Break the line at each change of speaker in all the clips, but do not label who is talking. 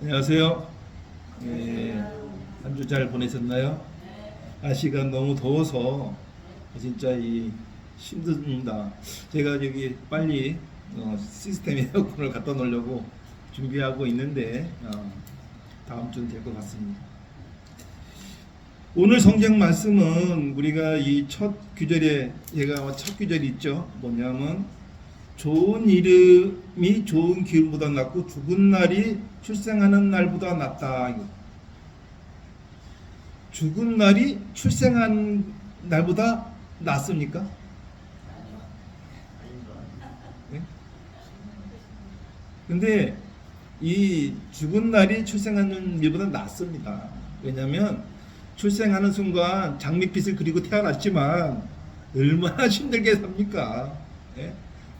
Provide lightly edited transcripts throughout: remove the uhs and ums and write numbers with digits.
안녕하세요. 한 주 잘 보내셨나요? 날씨가 너무 더워서 진짜 힘듭니다. 제가 여기 빨리 시스템 에어컨을 갖다 놓으려고 준비하고 있는데 다음 주는 될 것 같습니다. 오늘 성경 말씀은 우리가 이 첫 구절에 첫 구절이 있죠. 뭐냐면 좋은 이름이 좋은 기운보다 낫고 죽은 날이 출생하는 날보다 낫다. 죽은 날이 출생한 날보다 낫습니까? 네? 근데 이 죽은 날이 출생하는 일보다 낫습니다. 왜냐하면 출생하는 순간 장밋빛을 그리고 태어났지만 얼마나 힘들게 삽니까? 예?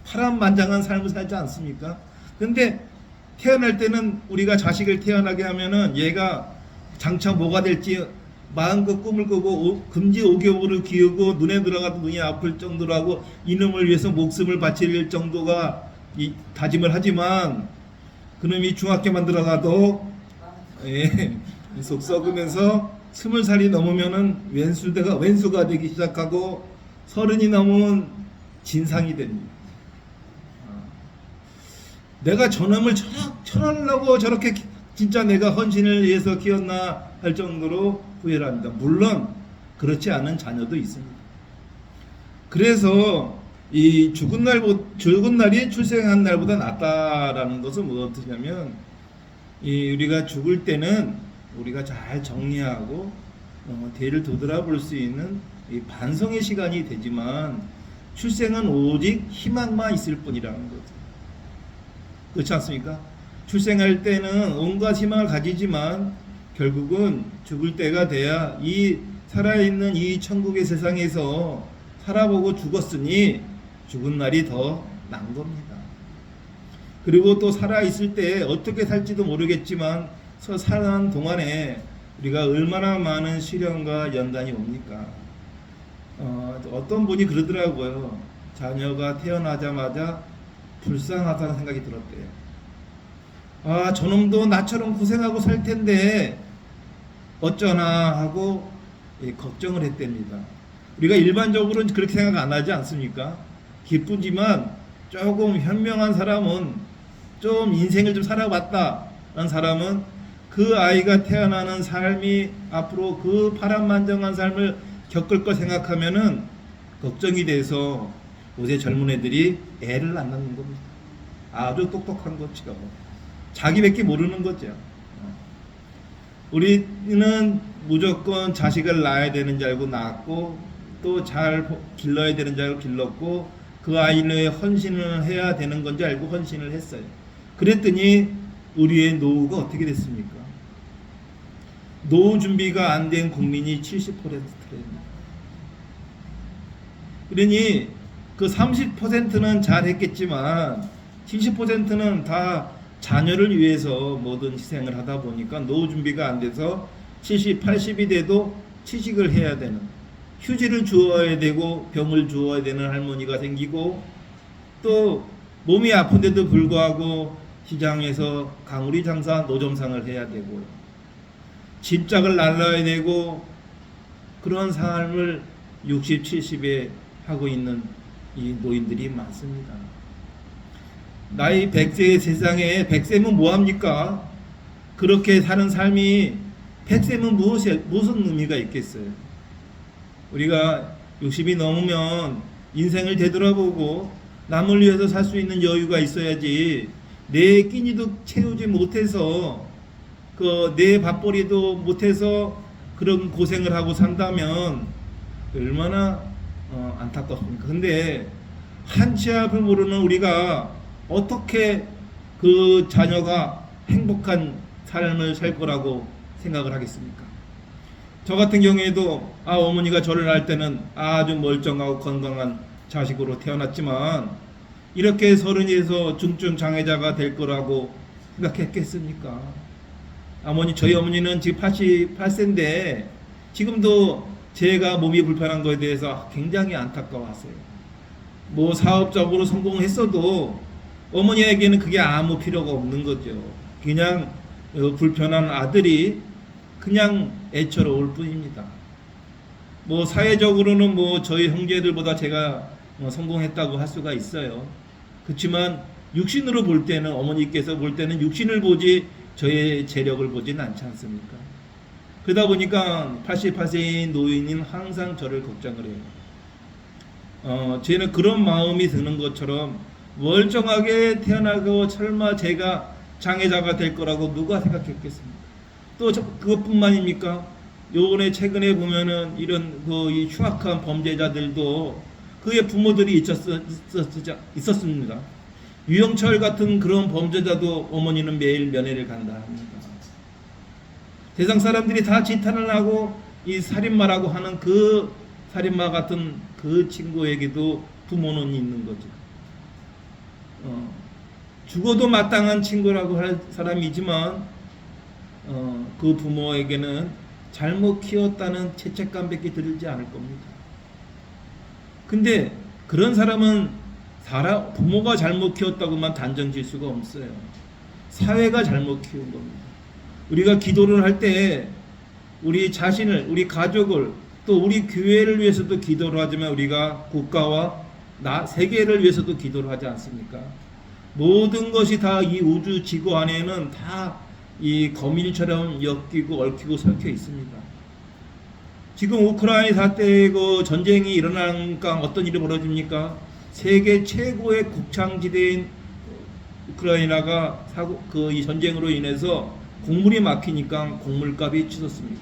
파란만장한 삶을 살지 않습니까? 근데 태어날 때는 우리가 자식을 태어나게 하면은 얘가 장차 뭐가 될지 마음껏 꿈을 꾸고 금지 5개월을 기우고 눈에 들어가도 눈이 아플 정도로 하고 이놈을 위해서 목숨을 바칠 정도가 다짐을 하지만 그놈이 중학교만 들어가도 속 썩으면서 20살이 넘으면은 왼수가 되기 시작하고 30이 넘으면 진상이 됩니다. 내가 저놈을 쳐하려고 저렇게 진짜 내가 헌신을 위해서 키웠나 할 정도로 후회를 합니다. 물론 그렇지 않은 자녀도 있습니다. 그래서 이 죽은 날이 출생한 날보다 낫다라는 것은 무엇이냐면 우리가 죽을 때는 우리가 잘 정리하고 뒤를 되돌아볼 수 있는 반성의 시간이 되지만 출생은 오직 희망만 있을 뿐이라는 거죠. 그렇지 않습니까? 출생할 때는 온갖 희망을 가지지만 결국은 죽을 때가 돼야 이 살아있는 이 천국의 세상에서 살아보고 죽었으니 죽은 날이 더 난 겁니다. 그리고 또 살아있을 때 어떻게 살지도 모르겠지만 사는 동안에 우리가 얼마나 많은 시련과 연단이 옵니까? 어떤 분이 그러더라고요. 자녀가 태어나자마자 불쌍하다는 생각이 들었대요. 아, 저놈도 나처럼 고생하고 살 텐데 어쩌나 하고 걱정을 했답니다. 우리가 일반적으로는 그렇게 생각 안 하지 않습니까? 기쁘지만 조금 현명한 사람은 좀 인생을 좀 살아봤다라는 사람은 그 아이가 태어나는 삶이 앞으로 그 파란만장한 삶을 겪을 거 생각하면은 걱정이 돼서 요새 젊은 애들이 애를 안 낳는 겁니다. 아주 똑똑한 거죠. 자기밖에 모르는 거죠. 우리는 무조건 자식을 낳아야 되는 줄 알고 낳았고 또 잘 길러야 되는 줄 알고 길렀고 그 아이를 헌신을 해야 되는 건지 알고 헌신을 했어요. 그랬더니 우리의 노후가 어떻게 됐습니까? 노후 준비가 안 된 국민이 70%입니다. 그러니 그 30%는 잘했겠지만 70%는 다 자녀를 위해서 모든 희생을 하다 보니까 노후 준비가 안 돼서 70, 80이 돼도 취직을 해야 되는, 휴지를 주어야 되고 병을 주어야 되는 할머니가 생기고 또 몸이 아픈데도 불구하고 시장에서 강우리 장사 노점상을 해야 되고 짐짝을 날라야 되고 그런 삶을 60, 70에 하고 있는 이 노인들이 많습니다. 나이 100세의 세상에 100세면 뭐합니까? 그렇게 사는 삶이 100세면 무슨 의미가 있겠어요? 우리가 60이 넘으면 인생을 되돌아보고 남을 위해서 살 수 있는 여유가 있어야지 내 끼니도 채우지 못해서 내 밥벌이도 못해서 그런 고생을 하고 산다면 얼마나 안타깝습니까? 근데 한치 앞을 모르는 우리가 어떻게 그 자녀가 행복한 삶을 살 거라고 생각을 하겠습니까? 저 같은 경우에도 어머니가 저를 낳을 때는 아주 멀쩡하고 건강한 자식으로 태어났지만 이렇게 30에서 중증 장애자가 될 거라고 생각했겠습니까? 저희 어머니는 지금 88세인데 지금도 제가 몸이 불편한 것에 대해서 굉장히 안타까워하세요. 사업적으로 성공했어도 어머니에게는 그게 아무 필요가 없는 거죠. 그냥 불편한 아들이 그냥 애처로울 뿐입니다. 뭐 사회적으로는 뭐 저희 형제들보다 제가 성공했다고 할 수가 있어요. 그렇지만 육신으로 볼 때는, 어머니께서 볼 때는 육신을 보지 저의 재력을 보지는 않지 않습니까? 그러다 보니까 88세인 노인인 항상 저를 걱정을 해요. 쟤는 그런 마음이 드는 것처럼 멀쩡하게 태어나고 설마 제가 장애자가 될 거라고 누가 생각했겠습니까? 또 그것뿐만입니까? 요번에 최근에 보면은 이런 이 흉악한 범죄자들도 그의 부모들이 있었습니다. 유영철 같은 그런 범죄자도 어머니는 매일 면회를 간다 합니다. 세상 사람들이 다 지탄을 하고 이 살인마라고 하는 그 살인마 같은 그 친구에게도 부모는 있는 거죠. 죽어도 마땅한 친구라고 할 사람이지만 그 부모에게는 잘못 키웠다는 죄책감밖에 들지 않을 겁니다. 근데 그런 사람은 부모가 잘못 키웠다고만 단정 지을 수가 없어요. 사회가 잘못 키운 겁니다. 우리가 기도를 할 때 우리 자신을, 우리 가족을, 또 우리 교회를 위해서도 기도를 하지만 우리가 국가와 세계를 위해서도 기도를 하지 않습니까? 모든 것이 다 이 우주 지구 안에는 다 이 거밀처럼 엮이고 얽히고 설켜 있습니다. 지금 우크라이나 사태의 그 전쟁이 일어나니까 어떤 일이 벌어집니까? 세계 최고의 곡창지대인 우크라이나가 이 전쟁으로 인해서 곡물이 막히니까 곡물값이 치솟습니다.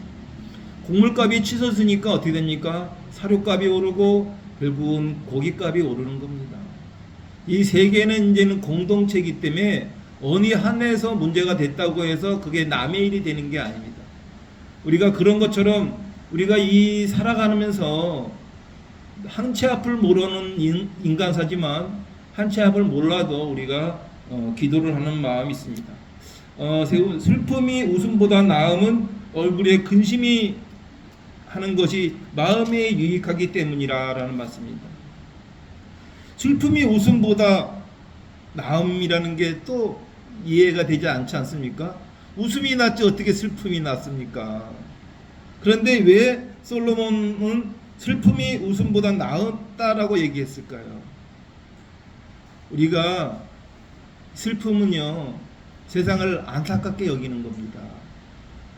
곡물값이 치솟으니까 어떻게 됩니까? 사료값이 오르고 결국은 고기값이 오르는 겁니다. 이 세계는 이제는 공동체이기 때문에 어느 한에서 문제가 됐다고 해서 그게 남의 일이 되는 게 아닙니다. 우리가 그런 것처럼 우리가 이 살아가면서 한 채 앞을 모르는 인간사지만 한 채 앞을 몰라도 우리가 기도를 하는 마음이 있습니다. 슬픔이 웃음보다 나음은 얼굴에 근심이 하는 것이 마음에 유익하기 때문이라는 말씀입니다. 슬픔이 웃음보다 나음이라는 게 또 이해가 되지 않지 않습니까? 웃음이 났지 어떻게 슬픔이 났습니까? 그런데 왜 솔로몬은 슬픔이 웃음보다 나았다라고 얘기했을까요? 우리가 슬픔은요, 세상을 안타깝게 여기는 겁니다.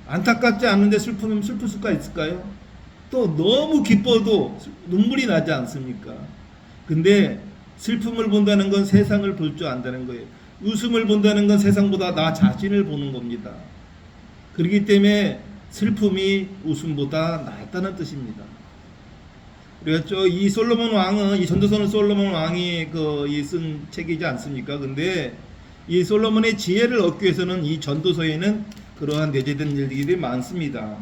안타깝지 않은데 슬프면 슬플 수가 있을까요? 또 너무 기뻐도 눈물이 나지 않습니까? 근데 슬픔을 본다는 건 세상을 볼 줄 안다는 거예요. 웃음을 본다는 건 세상보다 나 자신을 보는 겁니다. 그렇기 때문에 슬픔이 웃음보다 낫다는 뜻입니다. 그렇죠. 이 솔로몬 왕은, 이 전도서는 솔로몬 왕이 쓴 책이지 않습니까? 근데 이 솔로몬의 지혜를 얻기 위해서는 이 전도서에는 그러한 내재된 일들이 많습니다.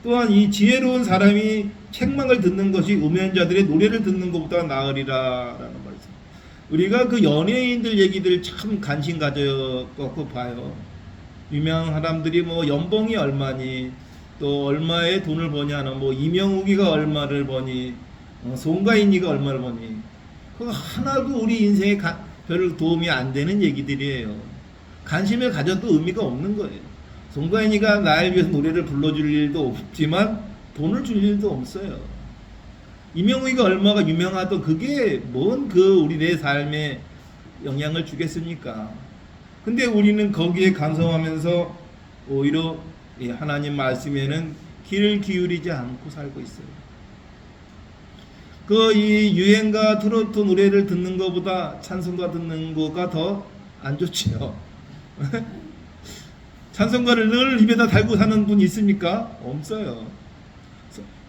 또한 이 지혜로운 사람이 책망을 듣는 것이 우면자들의 노래를 듣는 것보다 나으리라라는 말씀. 우리가 그 연예인들 얘기들 참 관심 가져갖고 봐요. 유명한 사람들이 뭐 연봉이 얼마니, 또 얼마의 돈을 버냐는, 뭐 이명욱이가 얼마를 버니, 송가인이가 얼마를 버니, 그거 하나도 우리 인생에 별 도움이 안 되는 얘기들이에요. 관심을 가져도 의미가 없는 거예요. 송가인이가 나를 위해서 노래를 불러줄 일도 없지만 돈을 줄 일도 없어요. 이명욱이가 얼마가 유명하던 그게 뭔 우리 내 삶에 영향을 주겠습니까? 근데 우리는 거기에 간섭하면서 오히려 하나님 말씀에는 귀를 기울이지 않고 살고 있어요. 이 유행가 트로트 노래를 듣는 것보다 찬송가 듣는 거가 더 안 좋지요. 찬송가를 늘 입에다 달고 사는 분 있습니까? 없어요.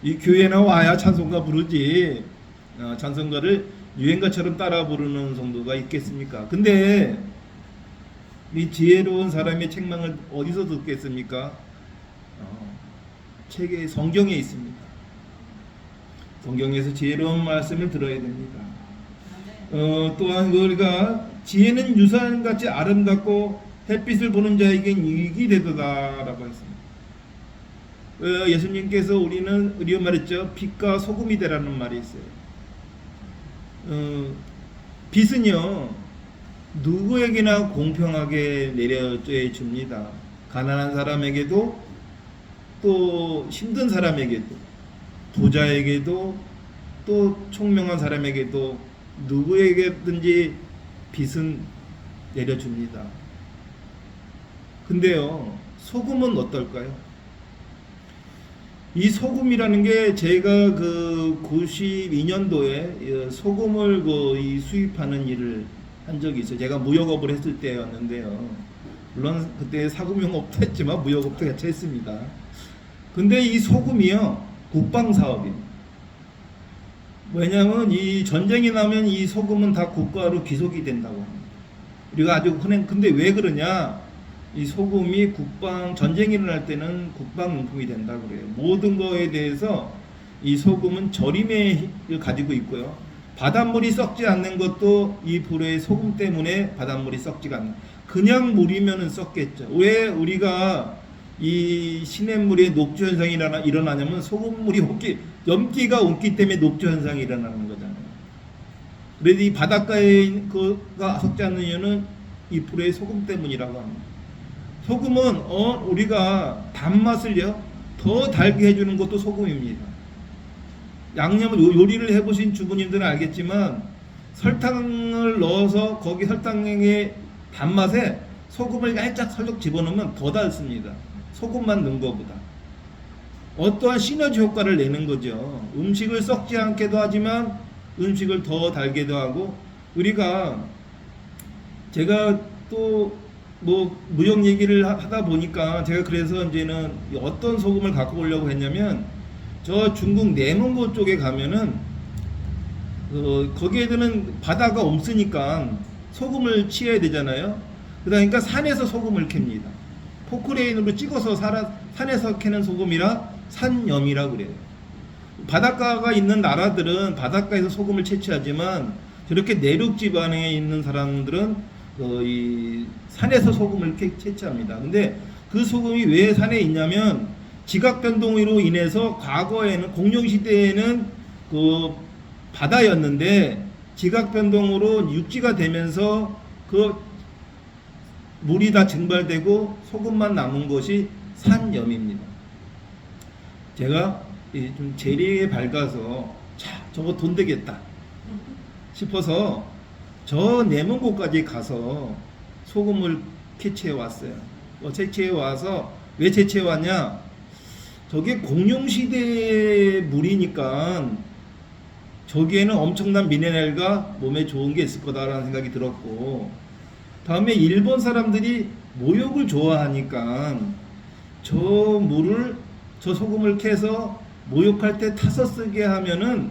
이 교회나 와야 찬송가 부르지, 찬송가를 유행가처럼 따라 부르는 정도가 있겠습니까? 근데 이 지혜로운 사람의 책망을 어디서 듣겠습니까? 책에, 성경에 있습니다. 성경에서 지혜로운 말씀을 들어야 됩니다. 또한 우리가 지혜는 유산같이 아름답고 햇빛을 보는 자에겐 유익이 되도다라고 했습니다. 예수님께서 우리가 말했죠. 빛과 소금이 되라는 말이 있어요. 빛은요, 누구에게나 공평하게 내려져 줍니다. 가난한 사람에게도 또 힘든 사람에게도 부자에게도 또 총명한 사람에게도 누구에게든지 빚은 내려줍니다. 근데요, 소금은 어떨까요? 이 소금이라는 게 제가 그 92년도에 소금을 수입하는 일을 한 적이 있어요. 제가 무역업을 했을 때였는데요. 물론 그때 사금융업도 했지만 무역업도 같이 했습니다. 근데 이 소금이요, 국방 사업입니다. 왜냐하면 이 전쟁이 나면 이 소금은 다 국가로 귀속이 된다고 합니다. 우리가 아주 흔한, 근데 왜 그러냐? 이 소금이 전쟁이 일어날 때는 국방용품이 된다 그래요. 모든 거에 대해서 이 소금은 절임을 가지고 있고요. 바닷물이 썩지 않는 것도 이 불의 소금 때문에 바닷물이 썩지가 않는. 그냥 물이면은 썩겠죠. 왜 우리가 이 시냇물에 녹조 현상이 일어나냐면 소금물이 염기가 옮기 때문에 녹조 현상이 일어나는 거잖아요. 그래도 이 바닷가에 그가 썩지 않는 이유는 이 불의 소금 때문이라고 합니다. 소금은 우리가 단맛을요 더 달게 해주는 것도 소금입니다. 양념을 요리를 해보신 주부님들은 알겠지만 설탕을 넣어서 거기 설탕의 단맛에 소금을 살짝 집어넣으면 더 달습니다. 소금만 넣은 것보다. 어떠한 시너지 효과를 내는 거죠. 음식을 썩지 않게도 하지만 음식을 더 달게도 하고, 우리가 제가 또 무역 얘기를 하다 보니까 제가 그래서 이제는 어떤 소금을 갖고 오려고 했냐면, 저 중국 내몽고 쪽에 가면은 거기에는 바다가 없으니까 소금을 취해야 되잖아요. 그러니까 산에서 소금을 캡니다. 포크레인으로 찍어서 산에서 캐는 소금이라 산염이라 그래요. 바닷가가 있는 나라들은 바닷가에서 소금을 채취하지만 저렇게 내륙 지방에 있는 사람들은 이 산에서 소금을 채취합니다. 근데 그 소금이 왜 산에 있냐면 지각 변동으로 인해서 과거에는 공룡 시대에는 그 바다였는데 지각 변동으로 육지가 되면서 그 물이 다 증발되고 소금만 남은 것이 산염입니다. 제가 좀 재리에 밝아서 저거 돈 되겠다 싶어서 저 내문고까지 가서 소금을 채취해 왔어요. 채취해 와서 왜 채취해 왔냐? 저게 공룡시대의 물이니까 저기에는 엄청난 미네랄과 몸에 좋은 게 있을 거다라는 생각이 들었고, 다음에 일본 사람들이 모욕을 좋아하니까 저 소금을 캐서 모욕할 때 타서 쓰게 하면은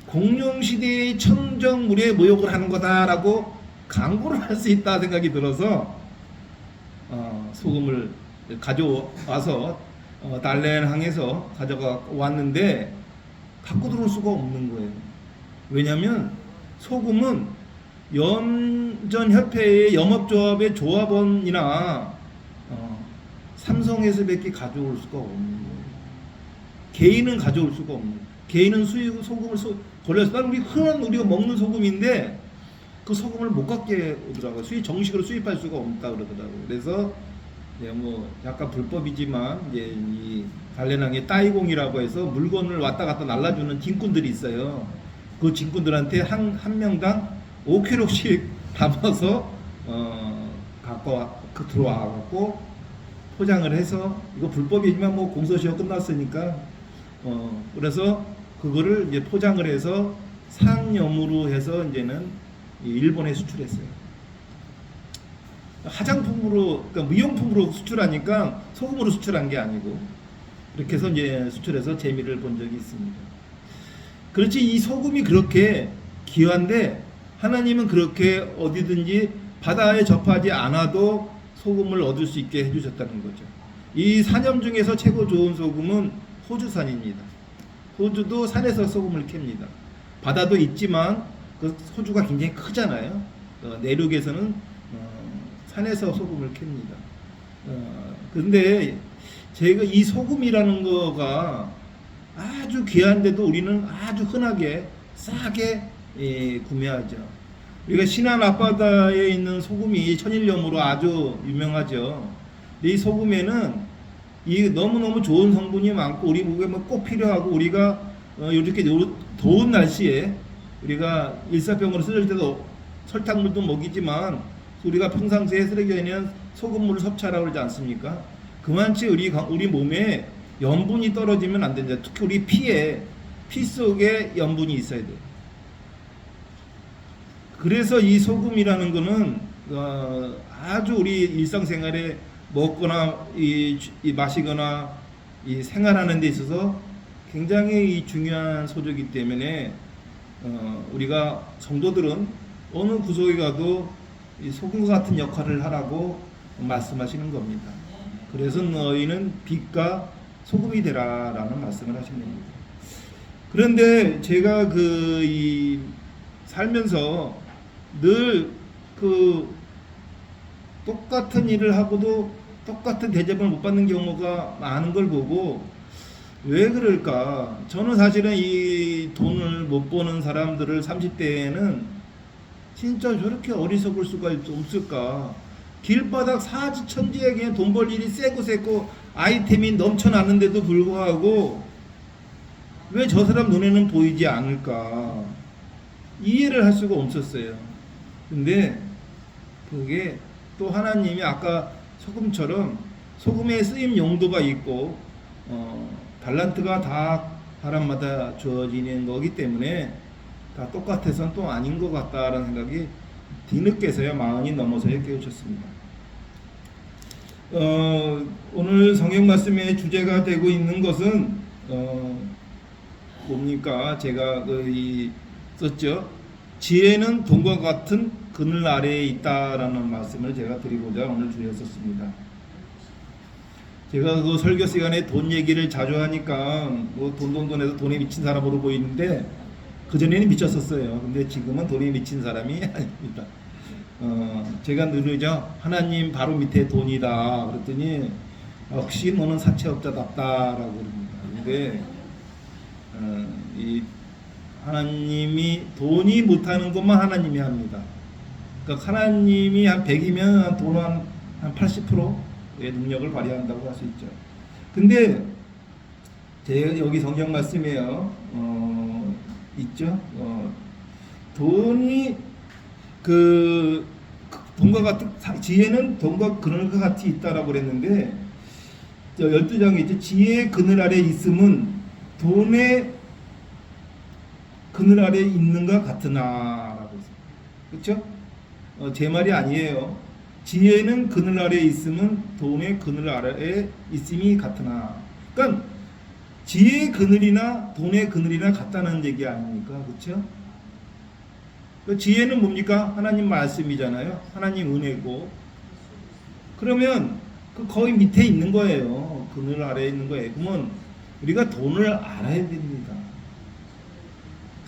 공룡시대의 청정물에 모욕을 하는 거다라고 광고를 할 수 있다 생각이 들어서 소금을 가져와서 달래항에서 가져가 왔는데 갖고 들어올 수가 없는 거예요. 왜냐하면 소금은 염전협회의 영업조합의 조합원이나 삼성에서밖에 가져올 수가 없는 거예요. 개인은 가져올 수가 없는 거예요. 개인은 소금을 걸려서 우리가 먹는 소금인데 그 소금을 못 갖게 오더라고요. 정식으로 수입할 수가 없다 그러더라고요. 그래서 약간 불법이지만 이제 이 달래낭의 따이공이라고 해서 물건을 왔다 갔다 날라주는 진꾼들이 있어요. 그 진꾼들한테 한 명당 5kg씩 담아서 들어와 갖고 포장을 해서, 이거 불법이지만 공소시효 끝났으니까 그래서 그거를 이제 포장을 해서 상염으로 해서 이제는 일본에 수출했어요. 화장품으로, 그러니까 무용품으로 수출하니까 소금으로 수출한 게 아니고, 그렇게 해서 이제 수출해서 재미를 본 적이 있습니다. 그렇지, 이 소금이 그렇게 귀한데 하나님은 그렇게 어디든지 바다에 접하지 않아도 소금을 얻을 수 있게 해주셨다는 거죠. 이 산염 중에서 최고 좋은 소금은 호주산입니다. 호주도 산에서 소금을 캡니다. 바다도 있지만 그 호주가 굉장히 크잖아요. 내륙에서는 산에서 소금을 캡니다. 근데 제가 이 소금이라는 거가 아주 귀한데도 우리는 아주 흔하게 싸게 구매하죠. 우리가 신안 앞바다에 있는 소금이 천일염으로 아주 유명하죠. 이 소금에는 이 너무너무 좋은 성분이 많고 우리 목에 꼭 필요하고 우리가 이렇게 더운 날씨에 우리가 일사병으로 쓰을 때도 설탕물도 먹이지만 우리가 평상시에 쓰레기에는 소금물을 섭취하라고 그러지 않습니까? 그만치 우리 몸에 염분이 떨어지면 안 된다. 특히 우리 피 속에 염분이 있어야 돼요. 그래서 이 소금이라는 거는 아주 우리 일상생활에 먹거나 마시거나 이 생활하는 데 있어서 굉장히 중요한 소재이기 때문에 우리가 성도들은 어느 구석에 가도 이 소금과 같은 역할을 하라고 말씀하시는 겁니다. 그래서 너희는 빛과 소금이 되라라는 말씀을 하신 겁니다. 그런데 제가 살면서 늘 똑같은 일을 하고도 똑같은 대접을 못 받는 경우가 많은 걸 보고 왜 그럴까? 저는 사실은 이 돈을 못 버는 사람들을 30대에는 진짜 저렇게 어리석을 수가 없을까? 길바닥 사지천지에 그냥 돈 벌 일이 세고 아이템이 넘쳐나는데도 불구하고 왜 저 사람 눈에는 보이지 않을까? 이해를 할 수가 없었어요. 근데 그게 또 하나님이 아까 소금처럼 소금의 쓰임 용도가 있고 달란트가 다 사람마다 주어지는 거기 때문에 다 똑같아서는 또 아닌 것 같다라는 생각이 뒤늦게서야 마흔이 넘어서야 깨우쳤습니다. 오늘 성경 말씀의 주제가 되고 있는 것은 뭡니까? 제가 썼죠. 지혜는 돈과 같은 그늘 아래에 있다라는 말씀을 제가 드리고자 오늘 주였었습니다. 제가 설교 시간에 돈 얘기를 자주 하니까 뭐 돈해서 돈에 미친 사람으로 보이는데 그전에는 미쳤었어요. 근데 지금은 돈에 미친 사람이 아닙니다. 제가 늘으죠. 하나님 바로 밑에 돈이다. 그랬더니 역시 너는 사채업자답다라고 그럽니다. 근데 이 하나님이 돈이 못하는 것만 하나님이 합니다. 그러니까 하나님이 한 100이면 돈 한 80%의 능력을 발휘한다고 할 수 있죠. 근데 제가 여기 성경 말씀에요. 있죠. 돈이 돈과 같은 지혜는 돈과 그늘과 같이 있다라고 그랬는데 12장에 있죠. 지혜의 그늘 아래 있음은 돈의 그늘 아래 있는가 같으나라고 했어요. 그렇죠? 제 말이 아니에요. 지혜는 그늘 아래 있음은 돈의 그늘 아래에 있음이 같으나. 그러니까 지혜의 그늘이나 돈의 그늘이나 같다는 얘기 아닙니까? 그렇죠? 지혜는 뭡니까? 하나님 말씀이잖아요. 하나님 은혜고. 그러면 거의 밑에 있는 거예요. 그늘 아래에 있는 거예요. 그러면 우리가 돈을 알아야 됩니다.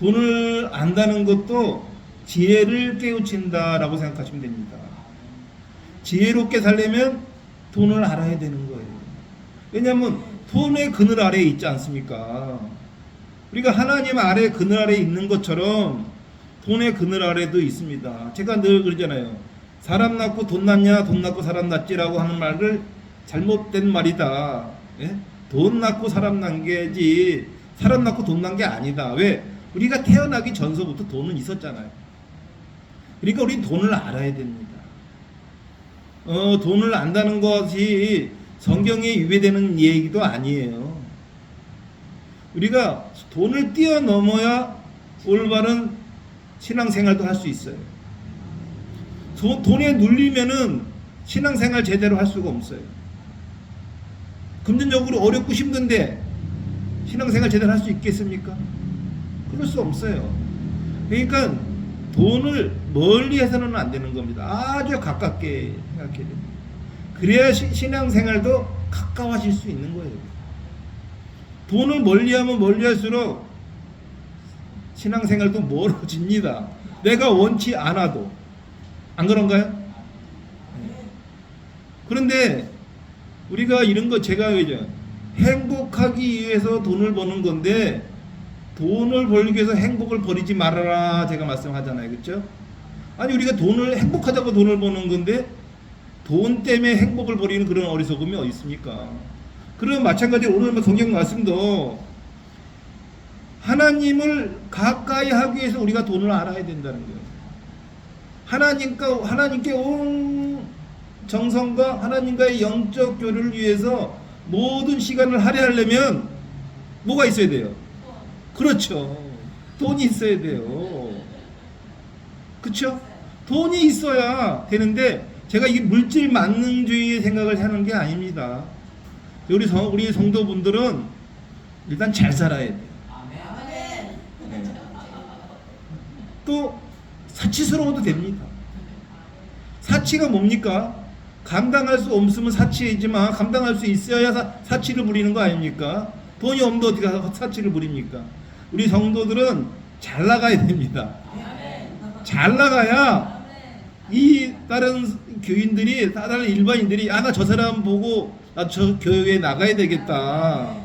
돈을 안다는 것도 지혜를 깨우친다라고 생각하시면 됩니다. 지혜롭게 살려면 돈을 알아야 되는 거예요. 왜냐하면 돈의 그늘 아래에 있지 않습니까? 우리가 하나님 아래 그늘 아래에 있는 것처럼 돈의 그늘 아래도 있습니다. 제가 늘 그러잖아요. 사람 낳고 돈 낳냐, 돈 낳고 사람 낳지라고 하는 말을 잘못된 말이다. 예? 돈 낳고 사람 낳은 게지 사람 낳고 돈 낳은 게 아니다. 왜? 우리가 태어나기 전서부터 돈은 있었잖아요. 그러니까 우리는 돈을 알아야 됩니다. 돈을 안다는 것이 성경에 위배되는 얘기도 아니에요. 우리가 돈을 뛰어넘어야 올바른 신앙생활도 할 수 있어요. 돈에 눌리면은 신앙생활 제대로 할 수가 없어요. 금전적으로 어렵고 힘든데 신앙생활 제대로 할 수 있겠습니까? 그럴 수 없어요. 그러니까 돈을 멀리 해서는 안 되는 겁니다. 아주 가깝게 생각해야 됩니다. 그래야 신앙생활도 가까워질 수 있는 거예요. 돈을 멀리하면 멀리할수록 신앙생활도 멀어집니다. 내가 원치 않아도. 안 그런가요? 그런데 우리가 이런 거 제가 왜죠? 행복하기 위해서 돈을 버는 건데 돈을 벌기 위해서 행복을 버리지 말아라 제가 말씀하잖아요. 그렇죠? 아니 우리가 행복하자고 돈을 버는 건데 돈 때문에 행복을 버리는 그런 어리석음이 어디 있습니까? 그런 마찬가지로 오늘 성경 말씀도 하나님을 가까이 하기 위해서 우리가 돈을 알아야 된다는 거예요. 하나님께 온 정성과 하나님과의 영적 교류를 위해서 모든 시간을 할애하려면 뭐가 있어야 돼요? 그렇죠. 돈이 있어야 돼요. 그렇죠? 돈이 있어야 되는데 제가 이 물질 만능주의 생각을 하는 게 아닙니다. 우리 성도분들은 일단 잘 살아야 돼요. 네. 또 사치스러워도 됩니다. 사치가 뭡니까? 감당할 수 없으면 사치이지만 감당할 수 있어야 사치를 부리는 거 아닙니까? 돈이 없는데 어떻게 사치를 부립니까? 우리 성도들은 잘 나가야 됩니다. 잘 나가야 이 다른 교인들이, 다른 일반인들이 나 저 사람 보고 나 저 교회에 나가야 되겠다.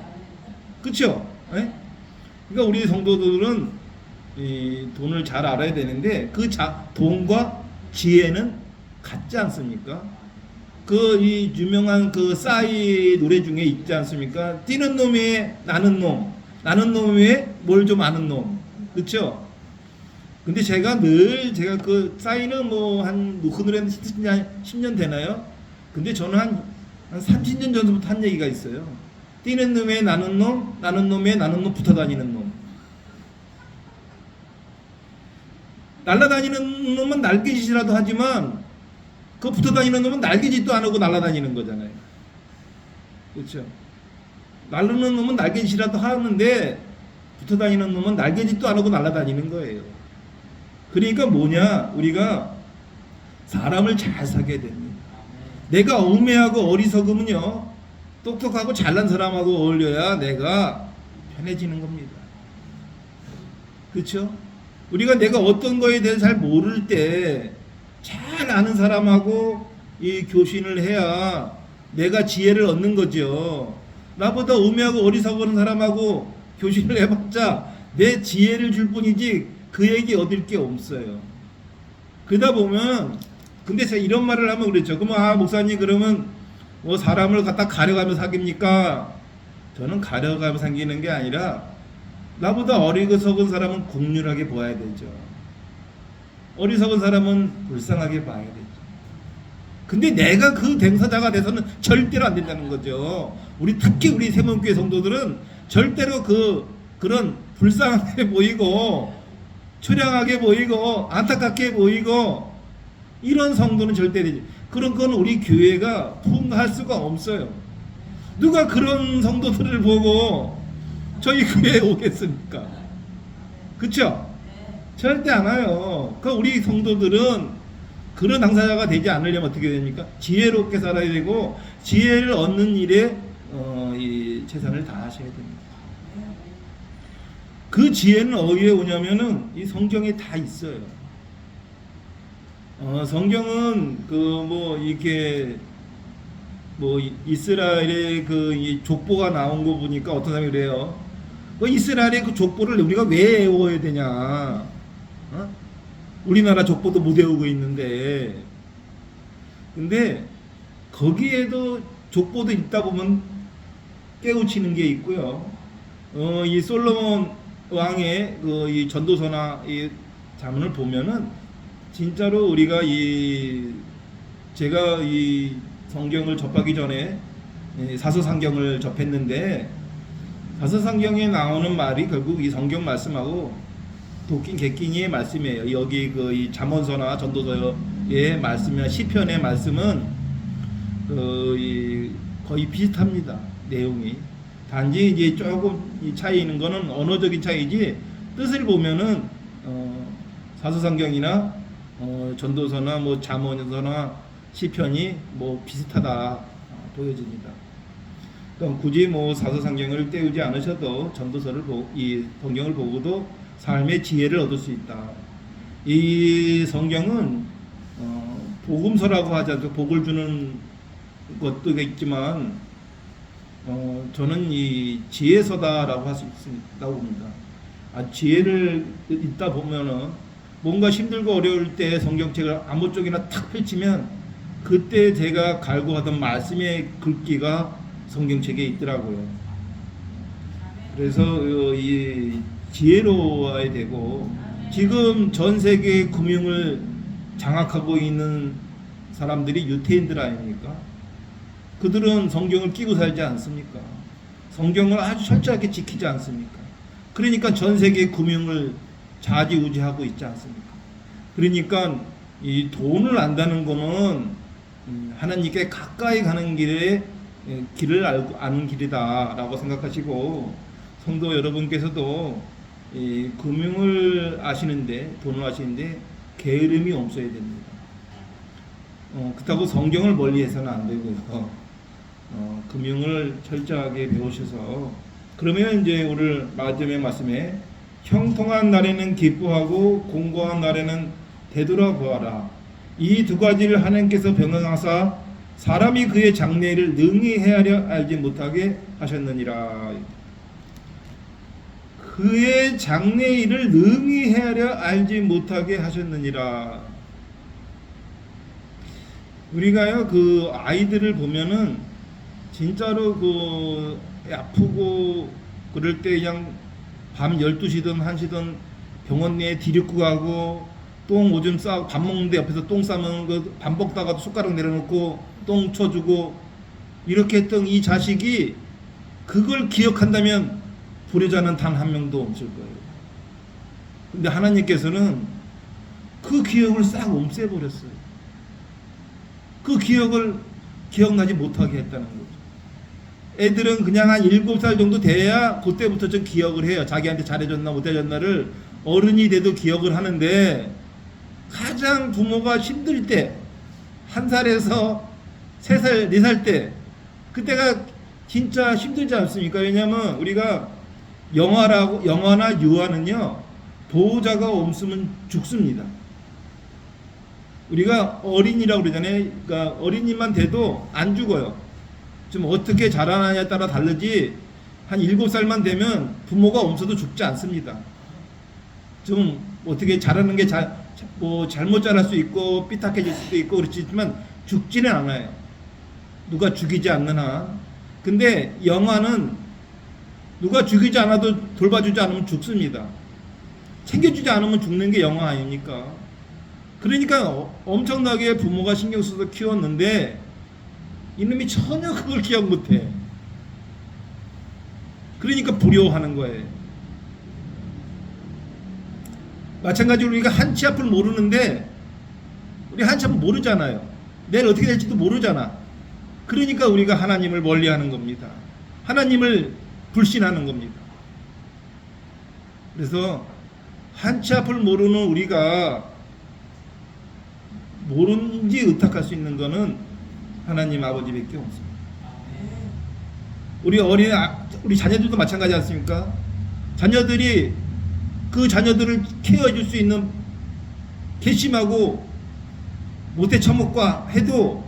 그렇죠? 그러니까 우리 성도들은 이 돈을 잘 알아야 되는데 그 돈과 지혜는 같지 않습니까? 그 이 유명한 그 싸이 노래 중에 있지 않습니까? 뛰는 놈이 나는 놈, 나는 놈이 뭘 좀 아는 놈, 그렇죠? 근데 제가 그 싸이는 뭐 그 노래는 10년 되나요? 근데 저는 한 30년 전부터 한 얘기가 있어요. 뛰는 놈에 나는 놈, 나는 놈에 나는 놈, 붙어 다니는 놈. 날아다니는 놈은 날개짓이라도 하지만 그 붙어 다니는 놈은 날개짓도 안 하고 날아다니는 거잖아요. 그렇죠? 날르는 놈은 날개짓이라도 하는데 붙어 다니는 놈은 날개짓도 안 하고 날아다니는 거예요. 그러니까 뭐냐? 우리가 사람을 잘 사귀어야 됩니다. 내가 우매하고 어리석으면요, 똑똑하고 잘난 사람하고 어울려야 내가 편해지는 겁니다. 그렇죠? 우리가 내가 어떤 거에 대해서 잘 모를 때 잘 아는 사람하고 이 교신을 해야 내가 지혜를 얻는 거죠. 나보다 우매하고 어리석은 사람하고 교신을 해봤자 내 지혜를 줄 뿐이지 그에게 얻을 게 없어요. 그러다 보면, 근데 제가 이런 말을 하면 그랬죠. 그러면 목사님 그러면 뭐 사람을 갖다 가려가며 사깁니까? 저는 가려가며 사귀는 게 아니라 나보다 어리석은 사람은 긍휼하게 보아야 되죠. 어리석은 사람은 불쌍하게 봐야 되죠. 근데 내가 그 대명사자가 돼서는 절대로 안 된다는 거죠. 특히 우리 세문교회 성도들은 절대로 그런 불쌍하게 보이고 초량하게 보이고 안타깝게 보이고 이런 성도는 절대 되지. 그런 건 우리 교회가 통할 수가 없어요. 누가 그런 성도들을 보고 저희 교회에 오겠습니까? 그렇죠? 절대 안 와요. 그러니까 우리 성도들은 그런 당사자가 되지 않으려면 어떻게 됩니까? 지혜롭게 살아야 되고 지혜를 얻는 일에 이 최선을 다하셔야 됩니다. 그 지혜는 어디에 오냐면은 이 성경에 다 있어요. 성경은 이렇게 이스라엘의 이 족보가 나온 거 보니까 어떤 사람이 그래요. 이스라엘의 그 족보를 우리가 왜 외워야 되냐? 우리나라 족보도 못 외우고 있는데, 근데 거기에도 족보도 읽다 보면 깨우치는 게 있고요. 이 솔로몬 왕의 이 전도서나 이 자문을 보면은 진짜로 우리가 제가 이 성경을 접하기 전에 사서상경을 접했는데 사서상경에 나오는 말이 결국 이 성경 말씀하고 도끼 개끼니의 말씀이에요. 여기 이 잠언서나 전도서의 말씀이나 시편의 말씀은 거의 비슷합니다. 내용이. 단지 이제 조금 차이 있는 거는 언어적인 차이지 뜻을 보면은 사서상경이나 전도서나 잠언서나 시편이 비슷하다 보여집니다. 그럼 굳이 사서상경을 떼우지 않으셔도 전도서를 이 성경을 보고도 삶의 지혜를 얻을 수 있다. 이 성경은 복음서라고 하지 않고 복을 주는 것도 있지만 저는 이 지혜서다라고 할 수 있다고 봅니다. 지혜를 읽다 보면은 뭔가 힘들고 어려울 때 성경책을 아무 쪽이나 탁 펼치면 그때 제가 갈구하던 말씀의 글귀가 성경책에 있더라고요. 그래서 이 지혜로워야 되고, 지금 전 세계 금융을 장악하고 있는 사람들이 유태인들 아닙니까? 그들은 성경을 끼고 살지 않습니까? 성경을 아주 철저하게 지키지 않습니까? 그러니까 전 세계 금융을 좌지우지하고 있지 않습니까? 그러니까 이 돈을 안다는 거는 하나님께 가까이 가는 길을 아는 길이다라고 생각하시고, 성도 여러분께서도 이 금융을 아시는데, 돈을 아시는데 게으름이 없어야 됩니다. 그렇다고 성경을 멀리해서는 안 되고요. 금융을 철저하게 배우셔서, 그러면 이제 오늘 마지막 말씀에 형통한 날에는 기뻐하고 공고한 날에는 되돌아보아라. 이 두 가지를 하나님께서 병행하사 사람이 그의 장래일을 능히 헤아려 알지 못하게 하셨느니라. 그의 장래일을 능히 헤아려 알지 못하게 하셨느니라. 우리가요, 그 아이들을 보면은 진짜로 그 아프고 그럴 때 그냥 밤 12시든 1시든 병원 내에 디리고 가고, 똥 오줌 싸고, 밥 먹는데 옆에서 똥 싸면 그 밥 먹다가도 숟가락 내려놓고 똥 쳐주고 이렇게 했던 이 자식이 그걸 기억한다면 불효자는 단 한 명도 없을 거예요. 근데 하나님께서는 그 기억을 싹 없애버렸어요. 그 기억을 기억나지 못하게 했다는 거죠. 애들은 그냥 한 7살 정도 돼야 그때부터 좀 기억을 해요. 자기한테 잘해줬나 못해줬나를 어른이 돼도 기억을 하는데, 가장 부모가 힘들 때 1살에서 3살, 4살 때, 그때가 진짜 힘들지 않습니까? 왜냐하면 우리가 영아나 유아는요, 보호자가 없으면 죽습니다. 우리가 어린이라고 그러잖아요. 그러니까 어린이만 돼도 안 죽어요. 좀 어떻게 자라나냐에 따라 다르지, 한 7살만 되면 부모가 없어도 죽지 않습니다. 좀 어떻게 자라는 게 잘못 자랄 수 있고 삐딱해질 수도 있고 그렇지만 죽지는 않아요. 누가 죽이지 않는 한. 근데 영아는 누가 죽이지 않아도 돌봐주지 않으면 죽습니다. 챙겨주지 않으면 죽는 게 영아 아닙니까? 그러니까 엄청나게 부모가 신경 써서 키웠는데 이놈이 전혀 그걸 기억 못해. 그러니까 불효하는 거예요. 마찬가지로 우리가 한치 앞을 모르는데, 우리 한치 앞을 모르잖아요. 내일 어떻게 될지도 모르잖아. 그러니까 우리가 하나님을 멀리하는 겁니다. 하나님을 불신하는 겁니다. 그래서 한치 앞을 모르는 우리가 모른지 의탁할 수 있는 거는 하나님 아버지밖에 없습니다. 우리 자녀들도 마찬가지 않습니까? 자녀들이 그 자녀들을 케어해 줄 수 있는 괘씸하고 못돼 처먹과 해도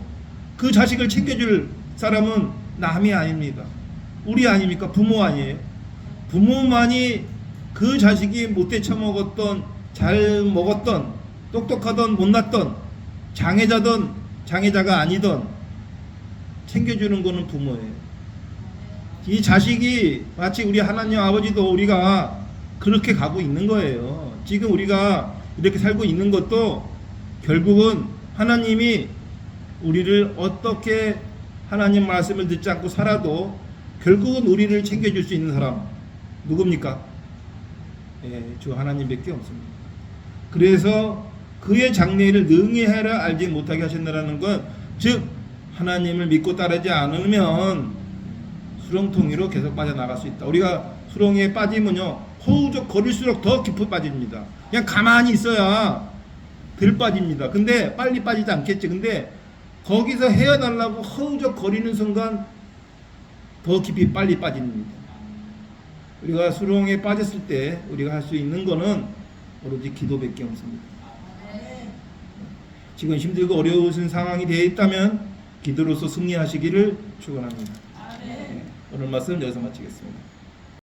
그 자식을 챙겨줄 사람은 남이 아닙니다. 우리 아닙니까? 부모 아니에요? 부모만이 그 자식이 못돼 처먹었던, 잘 먹었던, 똑똑하던 못났던, 장애자든 장애자가 아니던 챙겨주는 거는 부모예요. 이 자식이 마치 우리 하나님 아버지도 우리가 그렇게 가고 있는 거예요. 지금 우리가 이렇게 살고 있는 것도 결국은 하나님이 우리를 어떻게 하나님 말씀을 듣지 않고 살아도 결국은 우리를 챙겨줄 수 있는 사람 누굽니까? 주 하나님밖에 없습니다. 그래서 그의 장래일을 능히 해라 알지 못하게 하신다라는 건, 즉 하나님을 믿고 따르지 않으면 수렁통이로 계속 빠져나갈 수 있다. 우리가 수렁에 빠지면요, 허우적 거릴수록 더 깊이 빠집니다. 그냥 가만히 있어야 덜 빠집니다. 근데 빨리 빠지지 않겠지. 근데 거기서 헤어나려고 허우적 거리는 순간 더 깊이 빨리 빠집니다. 우리가 수렁에 빠졌을 때 우리가 할 수 있는 거는 오로지 기도밖에 없습니다. 지금 힘들고 어려우신 상황이 되어 있다면 기도로서 승리하시기를 축원합니다. 오늘 말씀 여기서 마치겠습니다.